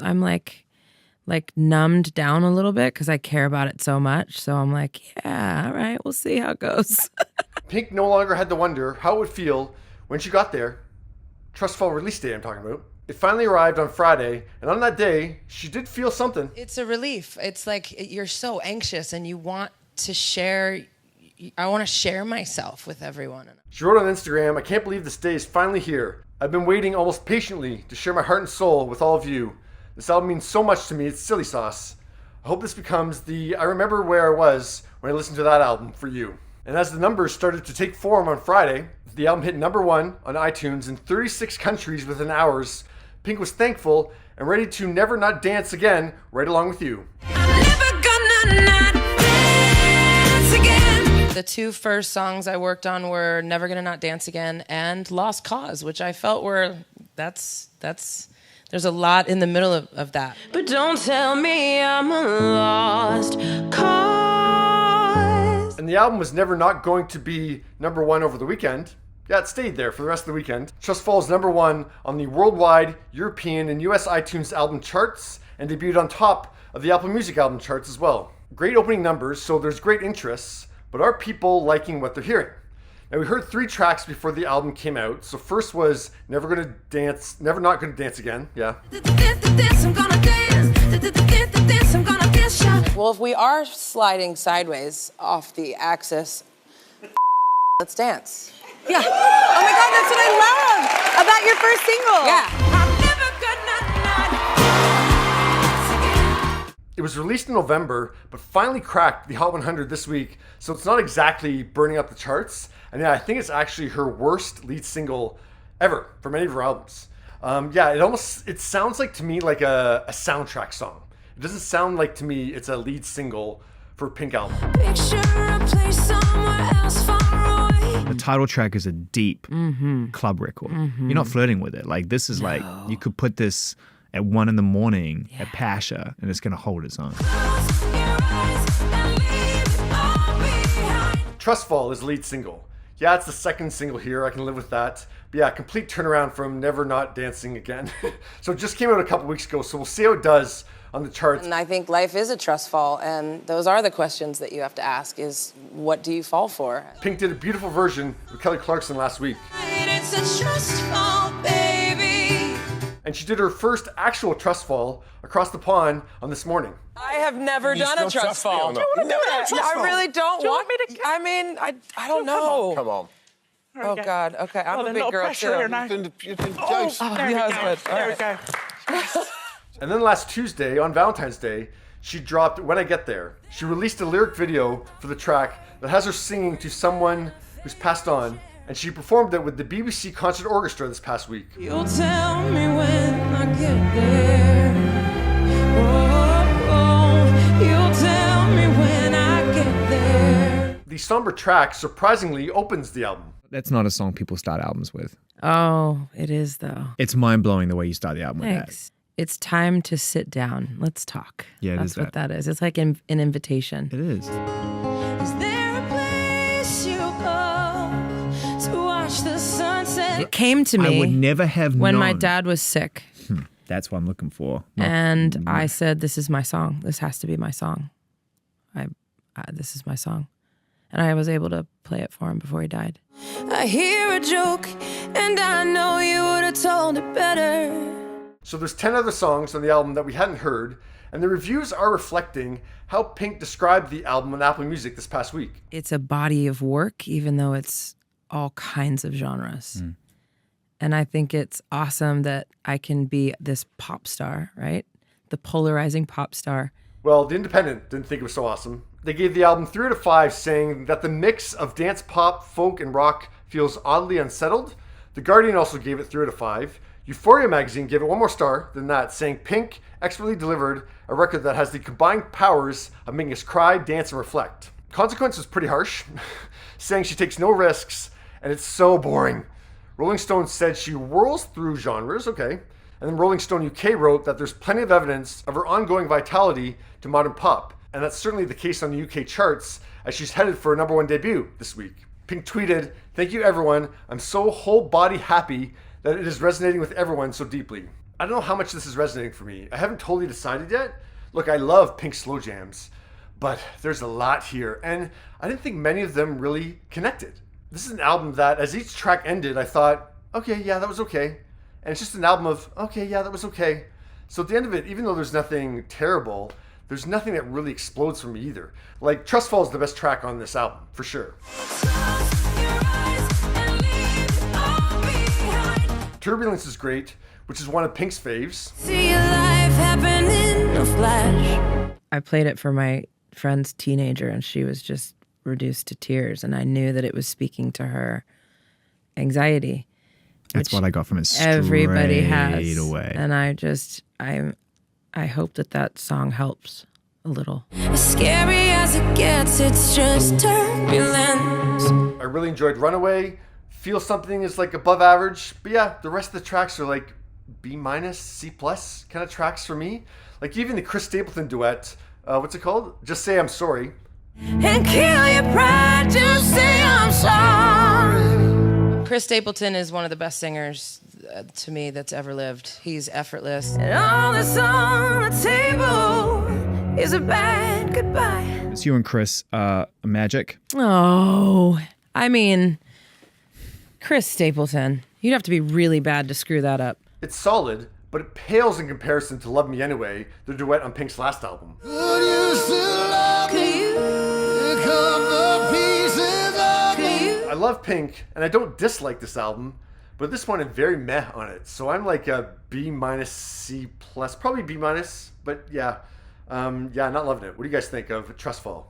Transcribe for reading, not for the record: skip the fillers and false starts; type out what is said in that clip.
I'm like numbed down a little bit because I care about it so much. So I'm like, yeah, all right, we'll see how it goes. Pink no longer had to wonder how it would feel when she got there. Trustfall release day I'm talking about. It finally arrived on Friday, and on that day, she did feel something. It's a relief. It's like you're so anxious and you want to share. I want to share myself with everyone. She wrote on Instagram, "I can't believe this day is finally here. I've been waiting almost patiently to share my heart and soul with all of you. This album means so much to me, it's silly sauce. I hope this becomes the I remember where I was when I listened to that album for you." And as the numbers started to take form on Friday, the album hit #1 on iTunes in 36 countries within hours. Pink was thankful and ready to never not dance again, right along with you. I'm never gonna not dance again. The two first songs I worked on were Never Gonna Not Dance Again and Lost Cause, which I felt were, there's a lot in the middle of that. But don't tell me I'm a lost cause. And the album was never not going to be #1 over the weekend. Yeah, it stayed there for the rest of the weekend. Trustfall is #1 on the worldwide, European, and US iTunes album charts and debuted on top of the Apple Music album charts as well. Great opening numbers, so there's great interest, but are people liking what they're hearing? Now, we heard 3 tracks before the album came out. So first was Never Not Gonna Dance Again. Yeah. Well, if we are sliding sideways off the axis, let's dance. Yeah. Oh my God, that's what I love about your first single. Yeah. It was released in November, but finally cracked the Hot 100 this week. So it's not exactly burning up the charts. And yeah, I think it's actually her worst lead single ever from any of her albums. It sounds like to me like a soundtrack song. It doesn't sound like to me it's a lead single for a Pink album. Picture a place somewhere else far away. The title track is a deep club record. You're not flirting with it. Like this is like you could put this at 1 a.m. at Pasha and it's gonna hold its own. Trustfall is the lead single. Yeah, it's the second single here. I can live with that. But yeah, complete turnaround from Never Not Dancing Again. So it just came out a couple weeks ago. So we'll see how it does on the charts. And I think life is a trust fall, and those are the questions that you have to ask is, what do you fall for? Pink did a beautiful version with Kelly Clarkson last week. It's a trust fall, baby. And she did her first actual trust fall across the pond on This Morning. I have never done a trust fall. Do you want to do it? I really don't Do you want want me to- I mean, I don't know. Come on. Oh God. Okay, I'm a there's big no girl pressure too. here now. There There we we go. go. And then last Tuesday, on Valentine's Day, she dropped When I Get There. She released a lyric video for the track that has her singing to someone who's passed on, and she performed it with the BBC Concert Orchestra this past week. You'll tell me when I get there. You'll tell me when I get there. The somber track surprisingly opens the album. That's not a song people start albums with. Oh, it is though. It's mind-blowing the way you start the album with Thanks. It's time to sit down. Let's talk. Yeah, it That's is what that. that is. It's like an invitation. that. It is. Is there a place you go to watch the sunset? It came to I would me never have when known. my dad was sick, That's what I'm looking for. Not- and I said, "This is my song. This has to be my song. This is my song," and I was able to play it for him before he died. I hear a joke, and I know you would have told it better. So there's 10 other songs on the album that we hadn't heard, and the reviews are reflecting how Pink described the album on Apple Music this past week. It's a body of work, even though it's all kinds of genres. And I think it's awesome that I can be this pop star, right? The polarizing pop star. Well, The Independent didn't think it was so awesome. They gave the album 3 out of 5, saying that the mix of dance, pop, folk, and rock feels oddly unsettled. The Guardian also gave it 3 out of 5. Euphoria magazine gave it 1 more star than that, saying Pink expertly delivered a record that has the combined powers of making us cry, dance, and reflect. Consequence was pretty harsh, saying she takes no risks, and it's so boring. Rolling Stone said she whirls through genres, okay. And then Rolling Stone UK wrote that there's plenty of evidence of her ongoing vitality to modern pop. And that's certainly the case on the UK charts, as she's headed for a #1 debut this week. Pink tweeted, "Thank you everyone, I'm so whole body happy that it is resonating with everyone so deeply." I don't know how much this is resonating for me. I haven't totally decided yet. Look, I love Pink's slow jams, but there's a lot here, and I didn't think many of them really connected. This is an album that, as each track ended, I thought, okay, yeah, that was okay. And it's just an album of, okay, yeah, that was okay. So at the end of it, even though there's nothing terrible, there's nothing that really explodes for me either. Like, Trustfall is the best track on this album, for sure. Turbulence is great, which is one of Pink's faves. See your life happen in a flash. I played it for my friend's teenager, and she was just reduced to tears, and I knew that it was speaking to her anxiety. That's what I got from it straight Everybody has away. And I hope that song helps a little. As scary as it gets, it's just turbulence. I really enjoyed Runaway. Feel Something is like above average, but yeah, the rest of the tracks are like B-, C+ kind of tracks for me. Like even the Chris Stapleton duet, what's it called? Just Say I'm Sorry. And kill your pride, just say I'm sorry. Chris Stapleton is one of the best singers to me that's ever lived. He's effortless. And all that's on the table is a bad goodbye. It's you and Chris, Magic. Oh, I mean, Chris Stapleton. You'd have to be really bad to screw that up. It's solid, but it pales in comparison to Love Me Anyway, the duet on Pink's last album. I love Pink, and I don't dislike this album, but at this point I'm very meh on it. So I'm like a B-, C+, probably B-, but yeah. Not loving it. What do you guys think of Trustfall?